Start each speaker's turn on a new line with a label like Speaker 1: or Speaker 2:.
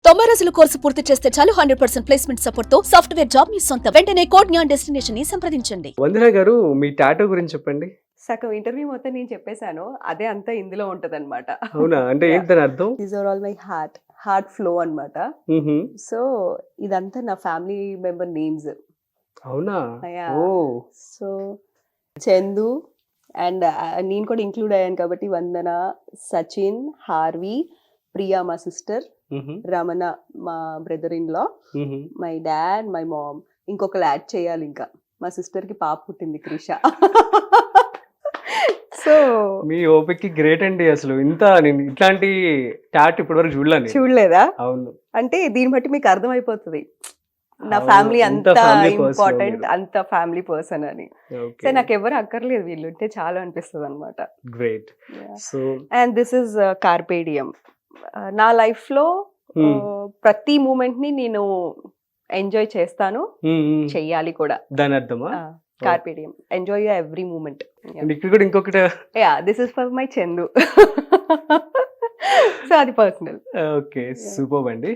Speaker 1: 90 రోజుల కోర్సు పూర్తి చేస్తే చాలు 100% ప్లేస్మెంట్ సపోర్ట్ తో సాఫ్ట్వేర్ జాబ్ మీ సొంతం. వెంటనే కోడ్ జ్ఞాన్ డెస్టినేషన్ ని సంప్రదించండి.
Speaker 2: వందన గారు మీ టాటూ గురించి చెప్పండి.
Speaker 3: సగం ఇంటర్వ్యూ మొత్తం నేను చెప్పేశాను. అదే అంతా ఇందులో ఉంటదన్నమాట.
Speaker 2: అవునా? అంటే ఏంటి దాని అర్థం?
Speaker 3: These are all my heart flow అన్నమాట.
Speaker 2: మ్హూ.
Speaker 3: సో ఇదంతా నా ఫ్యామిలీ మెంబర్ నేమ్స్.
Speaker 2: అవునా?
Speaker 3: Yeah.
Speaker 2: Oh
Speaker 3: so Chandu and నేను కూడా ఇంక్లూడ్ అయ్యాను కాబట్టి వందన, సచిన్, హార్వి, ప్రియా మా సిస్టర్,
Speaker 2: మ్హూ.
Speaker 3: రమణ మా బ్రదర్ ఇన్ లా,
Speaker 2: మ్హూ.
Speaker 3: My dad, my mom. ఇంకొకరు యాడ్ చేయాలి ఇంకా. మా సిస్టర్ కి పాప పుట్టింది క్రిష. సో
Speaker 2: మీ ఓపిక గ్రేట్ అండి. అసలు నేను ఇట్లాంటి టాటూ ఇప్పటివరకు చూడలేను.
Speaker 3: చూడలేదా?
Speaker 2: అవును.
Speaker 3: అంటే దీన్ని బట్టి మీకు అర్థమైపోతుంది నా
Speaker 2: అవును,
Speaker 3: ఫ్యామిలీ
Speaker 2: ఎంత
Speaker 3: అంత
Speaker 2: family person
Speaker 3: ఇంపార్టెంట్,
Speaker 2: మీరు.
Speaker 3: అంత ఫ్యామిలీ పర్సన్ అని.
Speaker 2: ఓకే.
Speaker 3: సో నాకు ఎవరు అక్కర్లేదు, వీళ్ళు ఉంటే చాలా అనిపిస్తుంది అనమాట.
Speaker 2: Great. So
Speaker 3: and this is carpe diem. నా లైఫ్ లో ప్రతి మూమెంట్ ని నేను ఎంజాయ్ చేస్తాను, చెయ్యాలి కూడా.
Speaker 2: దాని అర్థమా?
Speaker 3: కార్పేడియం, ఎంజాయ్ ఎవ్రీ మూమెంట్.
Speaker 2: And ఇక్కడ కూడా ఇంకొకటి.
Speaker 3: Yeah, this is for my Chandu. So అది పర్సనల్.
Speaker 2: ఓకే, సూపర్ అండి.